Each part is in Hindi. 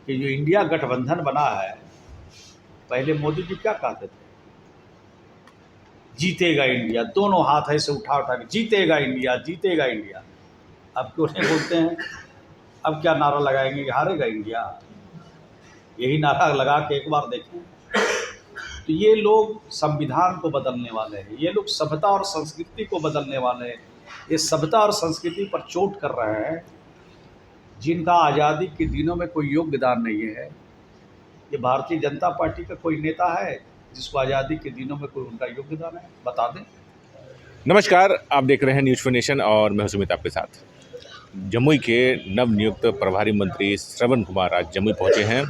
कि जो इंडिया गठबंधन बना है, पहले मोदी जी क्या कहते थे, जीतेगा इंडिया, दोनों हाथ ऐसे उठा उठा के जीतेगा इंडिया, जीतेगा इंडिया। अब क्यों नहीं बोलते हैं? अब क्या नारा लगाएंगे कि हारेगा इंडिया? यही नारा लगा के एक बार देखें। तो ये लोग संविधान को बदलने वाले हैं, ये लोग सभ्यता और संस्कृति को बदलने वाले हैं। ये सभ्यता और संस्कृति पर चोट कर रहे हैं जिनका आज़ादी के दिनों में कोई योगदान नहीं है। ये भारतीय जनता पार्टी का कोई नेता है जिसको आज़ादी के दिनों में कोई उनका योगदान है? बता दें। नमस्कार, आप देख रहे हैं न्यूज़ फॉर नेशन और मैं सुमित आपके साथ। जमुई के नवनियुक्त प्रभारी मंत्री श्रवण कुमार आज जमुई पहुंचे हैं।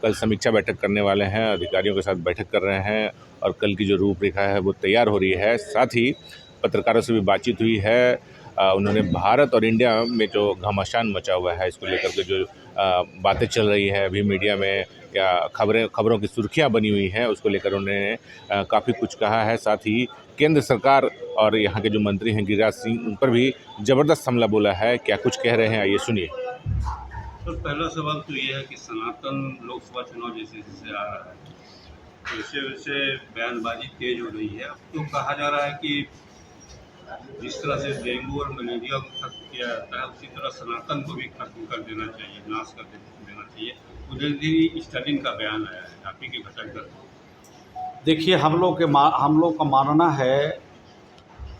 कल समीक्षा बैठक करने वाले हैं, अधिकारियों के साथ बैठक कर रहे हैं और कल की जो रूपरेखा है वो तैयार हो रही है। साथ ही पत्रकारों से भी बातचीत हुई है। उन्होंने भारत और इंडिया में जो घमासान मचा हुआ है इसको लेकर के जो बातें चल रही है अभी मीडिया में या खबरों की सुर्खियां बनी हुई हैं, उसको लेकर उन्होंने काफ़ी कुछ कहा है। साथ ही केंद्र सरकार और यहाँ के जो मंत्री हैं गिरिराज सिंह, उन पर भी ज़बरदस्त हमला बोला है। क्या कुछ कह रहे हैं, आइए सुनिए। तो पहला सवाल तो ये है कि सनातन लोकसभा चुनाव जैसे जैसे आ रहा है, वैसे वैसे बयानबाजी तेज हो रही है। अब तो कहा जा रहा है कि जिस तरह से डेंगू और मलेरिया को खत्म किया जाता है, उसी तरह सनातन को भी खत्म कर देना चाहिए, नाश कर देना चाहिए। उदयनिधि स्टालिन का बयान आया है, आप ही के घटक दल। देखिए, हम लोग का मानना है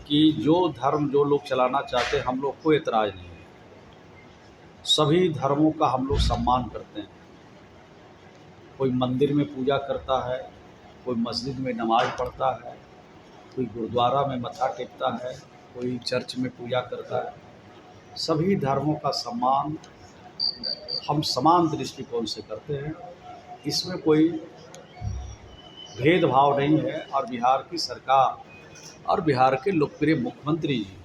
कि जो धर्म जो लोग चलाना चाहते हैं, हम लोग को एतराज़ नहीं है। सभी धर्मों का हम लोग सम्मान करते हैं। कोई मंदिर में पूजा करता है, कोई मस्जिद में नमाज़ पढ़ता है, कोई गुरुद्वारा में मत्था टेकता है, कोई चर्च में पूजा करता है। सभी धर्मों का सम्मान हम समान दृष्टिकोण से करते हैं। इसमें कोई भेदभाव नहीं है। और बिहार की सरकार और बिहार के लोकप्रिय मुख्यमंत्री जी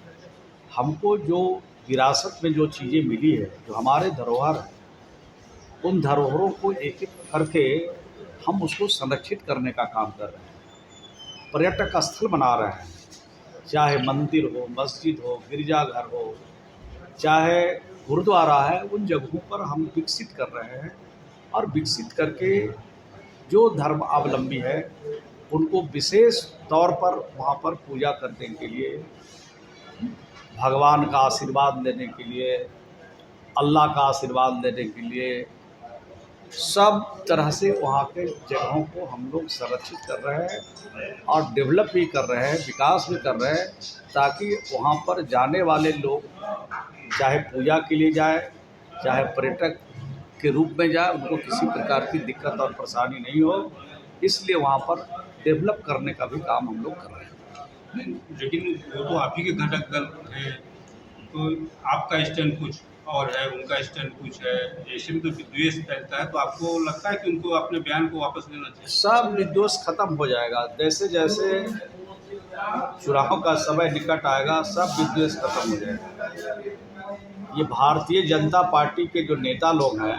हमको जो विरासत में जो चीज़ें मिली है, जो हमारे धरोहर है, उन धरोहरों को एक एक करके हम उसको संरक्षित करने का काम कर रहे हैं। पर्यटक स्थल बना रहे हैं, चाहे मंदिर हो, मस्जिद हो, गिरजाघर हो, चाहे गुरुद्वारा है, उन जगहों पर हम विकसित कर रहे हैं। और विकसित करके जो धर्म अवलंबी है उनको विशेष तौर पर वहाँ पर पूजा करने के लिए, भगवान का आशीर्वाद लेने के लिए, अल्लाह का आशीर्वाद लेने के लिए, सब तरह से वहाँ के जगहों को हम लोग संरक्षित कर रहे हैं और डेवलप भी कर रहे हैं, विकास भी कर रहे हैं, ताकि वहाँ पर जाने वाले लोग चाहे पूजा के लिए जाए, चाहे पर्यटक के रूप में जाए, उनको किसी प्रकार की दिक्कत और परेशानी नहीं हो। इसलिए वहाँ पर डेवलप करने का भी काम हम लोग कर रहे हैं। लेकिन वो तो आप ही के घटक दल हैं, तो आपका स्टैंड कुछ और है, उनका स्टैंड कुछ है, ऐसे में तो विद्वेष फैलता है। तो आपको लगता है कि उनको अपने बयान को वापस लेना चाहिए? सब विद्वेष खत्म हो जाएगा। जैसे जैसे चुनाव का समय निकट आएगा, सब विद्वेष खत्म हो जाएगा। ये भारतीय जनता पार्टी के जो नेता लोग हैं,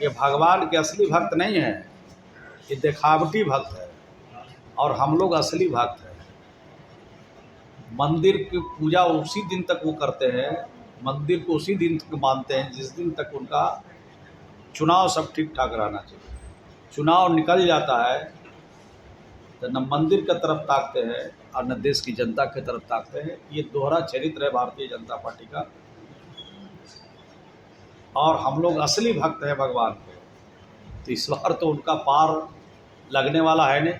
ये भगवान के असली भक्त नहीं हैं, ये दिखावटी भक्त है। और हम लोग असली भक्त हैं। मंदिर की पूजा उसी दिन तक वो करते हैं, मंदिर को उसी दिन तक मानते हैं जिस दिन तक उनका चुनाव सब ठीक ठाक रहना चाहिए। चुनाव निकल जाता है तो न मंदिर की तरफ ताकते हैं और न देश की जनता की तरफ ताकते हैं। ये दोहरा चरित्र है भारतीय जनता पार्टी का। और हम लोग असली भक्त हैं भगवान के, तो इस बार तो उनका पार लगने वाला है नहीं।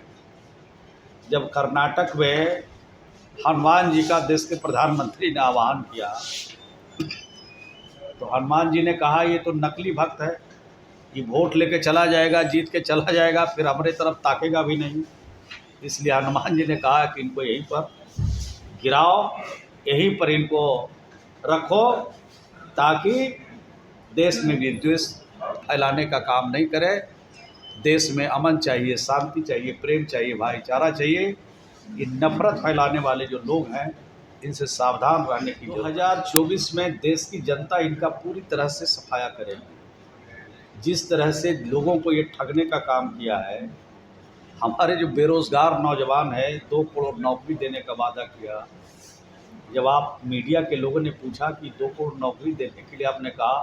जब कर्नाटक में हनुमान जी का देश के प्रधानमंत्री ने आह्वान किया, तो हनुमान जी ने कहा ये तो नकली भक्त है, ये वोट लेके चला जाएगा, जीत के चला जाएगा, फिर हमारे तरफ ताकेगा भी नहीं। इसलिए हनुमान जी ने कहा कि इनको यहीं पर गिराओ, यहीं पर इनको रखो, ताकि देश में विद्वेष फैलाने का काम नहीं करे। देश में अमन चाहिए, शांति चाहिए, प्रेम चाहिए, भाईचारा चाहिए। ये नफरत फैलाने वाले जो लोग हैं, इनसे सावधान रहने की 2024 में देश की जनता इनका पूरी तरह से सफाया करेगी। जिस तरह से लोगों को ये ठगने का काम किया है, हमारे जो बेरोज़गार नौजवान हैं, 2 करोड़ नौकरी देने का वादा किया। जब आप मीडिया के लोगों ने पूछा कि 2 करोड़ नौकरी देने के लिए आपने कहा,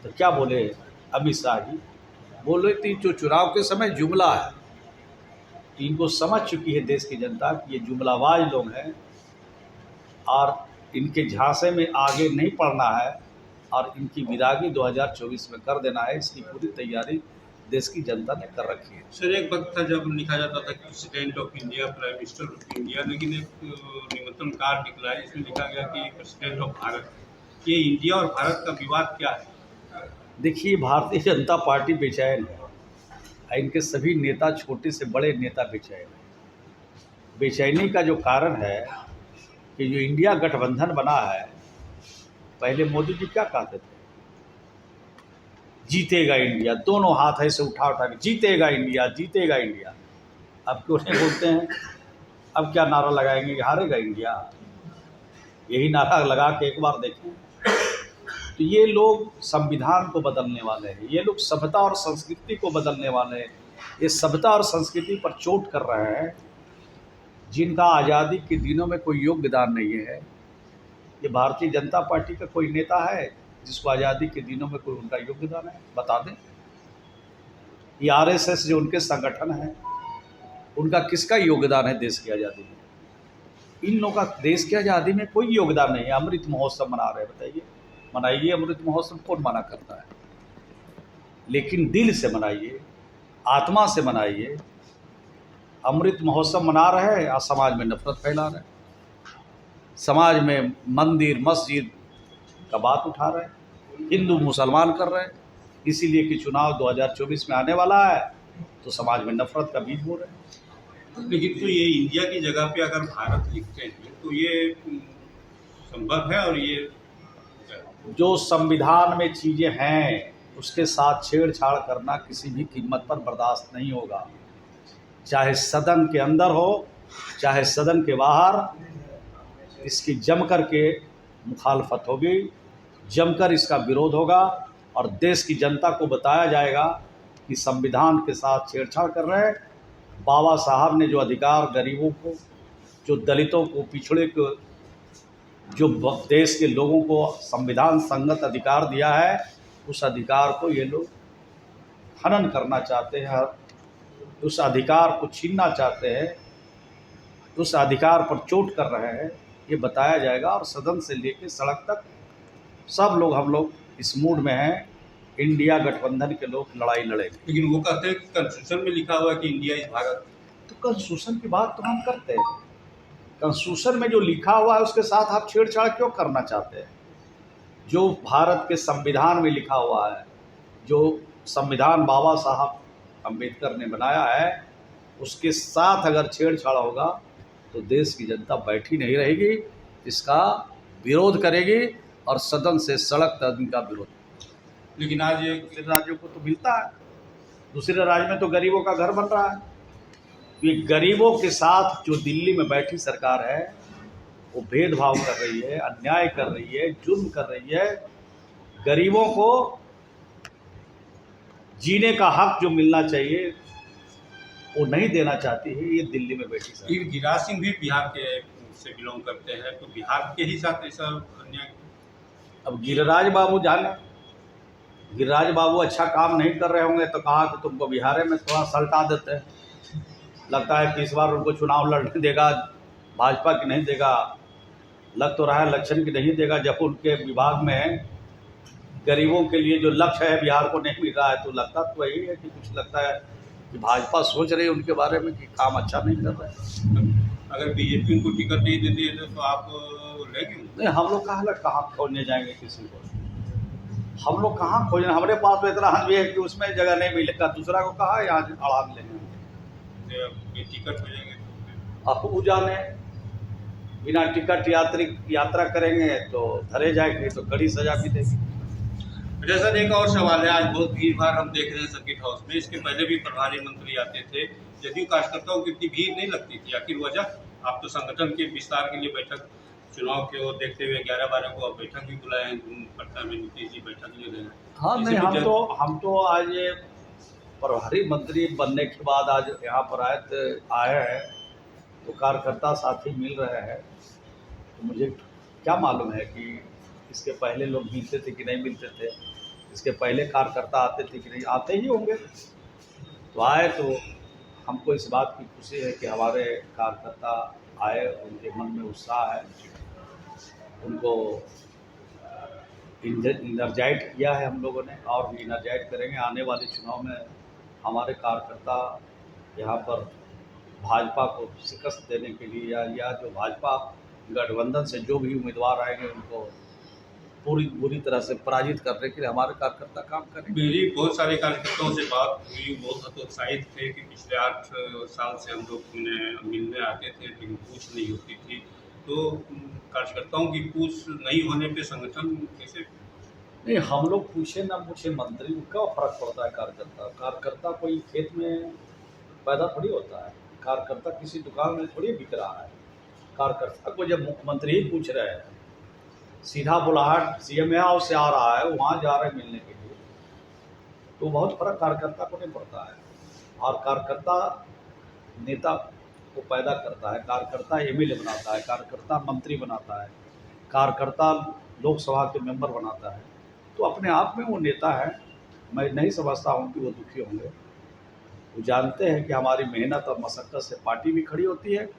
तो क्या बोले अमित शाह जी बोल रही थी जो चुनाव के समय जुमला है, इनको समझ चुकी है देश की जनता कि ये जुमलाबाज लोग हैं और इनके झांसे में आगे नहीं पड़ना है और इनकी विदागी 2024 में कर देना है। इसकी पूरी तैयारी देश की जनता ने कर रखी है। सर, एक वक्त था जब लिखा जाता था कि president of India, prime minister of India, लेकिन एक निमंत्रण कार्ड निकला है जिसमें लिखा गया कि प्रेसिडेंट ऑफ भारत। ये इंडिया और भारत का विवाद क्या है? देखिए, भारतीय जनता पार्टी बेचैन है, इनके सभी नेता छोटे से बड़े नेता बेचैन हैं। बेचैनी का जो कारण है कि जो इंडिया गठबंधन बना है, पहले मोदी जी क्या कहते थे, जीतेगा इंडिया, दोनों हाथ ऐसे उठा उठा के जीतेगा इंडिया, जीतेगा इंडिया। अब क्यों नहीं बोलते हैं? अब क्या नारा लगाएंगे कि हारेगा इंडिया? यही नारा लगा के एक बार देखें। तो ये लोग संविधान को बदलने वाले हैं, ये लोग सभ्यता और संस्कृति को बदलने वाले हैं। ये सभ्यता और संस्कृति पर चोट कर रहे हैं जिनका आज़ादी के दिनों में कोई योगदान नहीं है। ये भारतीय जनता पार्टी का कोई नेता है जिसको आज़ादी के दिनों में कोई उनका योगदान है? बता दें। ये आरएसएस जो उनके संगठन है, उनका किसका योगदान है देश की आज़ादी में? इन लोगों का देश की आज़ादी में कोई योगदान नहीं है। अमृत महोत्सव मना रहे हैं, बताइए, मनाइए अमृत महोत्सव, कौन मना करता है? लेकिन दिल से मनाइए, आत्मा से मनाइए। अमृत महोत्सव मना रहे हैं और समाज में नफरत फैला रहे हैं, समाज में मंदिर मस्जिद का बात उठा रहे हैं, हिंदू मुसलमान कर रहे हैं, इसीलिए कि चुनाव 2024 में आने वाला है तो समाज में नफरत का बीज बो रहे हैं। लेकिन तो ये इंडिया की जगह पे अगर भारत लिखते हैं तो ये संभव है? और ये जो संविधान में चीज़ें हैं उसके साथ छेड़छाड़ करना किसी भी कीमत पर बर्दाश्त नहीं होगा, चाहे सदन के अंदर हो चाहे सदन के बाहर। इसकी जमकर के मुखालफत होगी, जमकर इसका विरोध होगा और देश की जनता को बताया जाएगा कि संविधान के साथ छेड़छाड़ कर रहे हैं। बाबा साहब ने जो अधिकार गरीबों को, जो दलितों को, पिछड़े को, जो देश के लोगों को संविधान संगत अधिकार दिया है, उस अधिकार को ये लोग हनन करना चाहते हैं, उस अधिकार को छीनना चाहते हैं, उस अधिकार पर चोट कर रहे हैं। ये बताया जाएगा और सदन से लेकर सड़क तक सब लोग, हम लोग इस मूड में हैं, इंडिया गठबंधन के लोग लड़ाई लड़ेंगे। लेकिन वो कहते हैं कि कॉन्स्टिट्यूशन में लिखा हुआ है कि इंडिया इज भारत। तो कॉन्स्टिट्यूशन की बात तो हम करते हैं, कॉन्स्टिट्यूशन में जो लिखा हुआ है उसके साथ आप छेड़छाड़ क्यों करना चाहते हैं? जो भारत के संविधान में लिखा हुआ है, जो संविधान बाबा साहब अम्बेडकर ने बनाया है, उसके साथ अगर छेड़छाड़ होगा तो देश की जनता बैठी नहीं रहेगी, इसका विरोध करेगी और सदन से सड़क तक इनका विरोध। लेकिन आज ये दूसरे राज्यों को तो मिलता है, दूसरे राज्य में तो गरीबों का घर बन रहा है। ये गरीबों के साथ जो दिल्ली में बैठी सरकार है वो भेदभाव कर रही है, अन्याय कर रही है, जुल्म कर रही है। गरीबों को जीने का हक जो मिलना चाहिए वो नहीं देना चाहती है ये दिल्ली में बैठी सरकार। लेकिन गिरिराज सिंह भी बिहार के से बिलोंग करते हैं, तो बिहार के ही साथ ऐसा अन्याय। अब गिरिराज बाबू जाने, गिरिराज बाबू अच्छा काम नहीं कर रहे होंगे तो कहा कि तुमको बिहार में थोड़ा सल्टा देते हैं। लगता है कि इस बार उनको चुनाव लड़ने देगा भाजपा की नहीं देगा, लग तो रहा है इलेक्शन की नहीं देगा। जब उनके विभाग में गरीबों के लिए जो लक्ष्य है बिहार को नहीं मिल रहा है तो लगता तो वही है कि कुछ लगता है कि भाजपा सोच रही है उनके बारे में कि काम अच्छा नहीं कर रहा है। अगर बीजेपी उनको टिकट नहीं देती है तो आप लेंगे? नहीं, हम लोग कहाँ खोजने जाएंगे किसी को, हम लोग कहाँ खोजने, हमारे पास तो इतना हल भी है कि उसमें जगह नहीं मिलेगा, दूसरा को कहाँ यहाँ अड़ान लेंगे। टिकट हो जाएंगे अब वो जाने, बिना टिकट यात्रा करेंगे तो धरे जाएंगे तो कड़ी सजा भी देगी। अच्छा सर, एक और सवाल है। आज बहुत भीड़ भाड़ हम देख रहे हैं सर्किट हाउस में, इसके पहले भी प्रभारी मंत्री आते थे, जदयू कार्यकर्ताओं की इतनी भीड़ नहीं लगती थी, आखिर वजह? आप तो संगठन के विस्तार के लिए बैठक, चुनाव के वो देखते हुए 11-12 को आप बैठक भी बुलाए हैं, पटना में नीतीश जी बैठक ले रहे हैं। हाँ नहीं, हम तो आज ये प्रभारी मंत्री बनने के बाद आज यहाँ पर आए हैं तो कार्यकर्ता साथी मिल रहे हैं। तो मुझे क्या मालूम है कि इसके पहले लोग मिलते थे कि नहीं मिलते थे। इसके पहले कार्यकर्ता आते थे कि नहीं, आते ही होंगे। तो आए तो हमको इस बात की खुशी है कि हमारे कार्यकर्ता आए, उनके मन में उत्साह है, उनको इनर्जाइट किया है हम लोगों ने और भी इनर्जाइट करेंगे। आने वाले चुनाव में हमारे कार्यकर्ता यहाँ पर भाजपा को शिकस्त देने के लिए या जो भाजपा गठबंधन से जो भी उम्मीदवार आएंगे उनको पूरी तरह से पराजित करने के लिए हमारे कार्यकर्ता काम करेंगे। मेरी बहुत सारे कार्यकर्ताओं से बात हुई, बहुत हतोत्साहित थे कि पिछले 8 साल से हम लोग मिलने आते थे लेकिन पूछ नहीं होती थी। तो कार्यकर्ताओं की पूछ नहीं होने पे संगठन कैसे? नहीं, हम लोग पूछे ना पूछे, मंत्री को क्या फ़र्क पड़ता है। कार्यकर्ता कोई खेत में पैदा थोड़ी होता है, कार्यकर्ता किसी दुकान में थोड़ी बिक रहा है। कार्यकर्ता को जब मुख्यमंत्री ही पूछ रहे हैं, सीधा बुलाहट सीएम हाउस से आ रहा है, वहाँ जा रहे हैं मिलने के लिए, तो बहुत फर्क कार्यकर्ता को नहीं पड़ता है। और कार्यकर्ता नेता को पैदा करता है, कार्यकर्ता एमएलए बनाता है, कार्यकर्ता मंत्री बनाता है, कार्यकर्ता लोकसभा के मेंबर बनाता है। तो अपने आप में वो नेता है। मैं नहीं समझता हूँ कि वो दुखी होंगे। वो जानते हैं कि हमारी मेहनत और मशक्क़त से पार्टी भी खड़ी होती है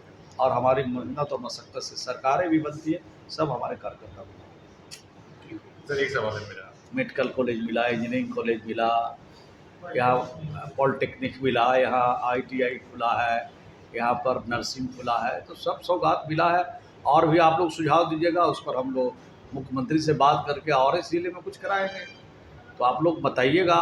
और हमारी मेहनत और मशक्क़त से सरकारें भी बनती है। सब हमारे कार्यकर्ता बने। सर एक सवाल है मेरा, मेडिकल कॉलेज मिला, इंजीनियरिंग कॉलेज मिला, यहाँ पॉलिटेक्निक मिला, यहाँ ITI खुला है, यहाँ पर नर्सिंग खुला है, तो सब सौगात मिला है। और भी आप लोग सुझाव दीजिएगा, उस पर हम लोग मुख्यमंत्री से बात करके और इस जिले में कुछ कराएंगे। तो आप लोग बताइएगा,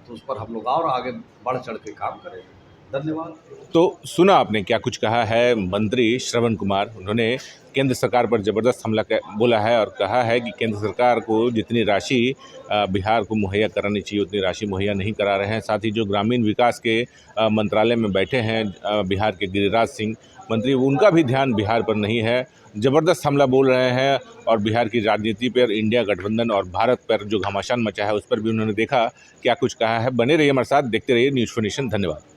तो उस पर हम लोग और आगे बढ़ चढ़ के काम करेंगे। धन्यवाद। तो सुना आपने क्या कुछ कहा है मंत्री श्रवण कुमार। उन्होंने केंद्र सरकार पर ज़बरदस्त हमला बोला है और कहा है कि केंद्र सरकार को जितनी राशि बिहार को मुहैया करानी चाहिए उतनी राशि मुहैया नहीं करा रहे हैं। साथ ही जो ग्रामीण विकास के मंत्रालय में बैठे हैं बिहार के गिरिराज सिंह मंत्री, उनका भी ध्यान बिहार पर नहीं है। ज़बरदस्त हमला बोल रहे हैं और बिहार की राजनीति पर, इंडिया गठबंधन और भारत पर जो घमासान मचा है उस पर भी उन्होंने देखा क्या कुछ कहा है। बने रहिए हमारे साथ, देखते रहिए न्यूज़4नेशन। धन्यवाद।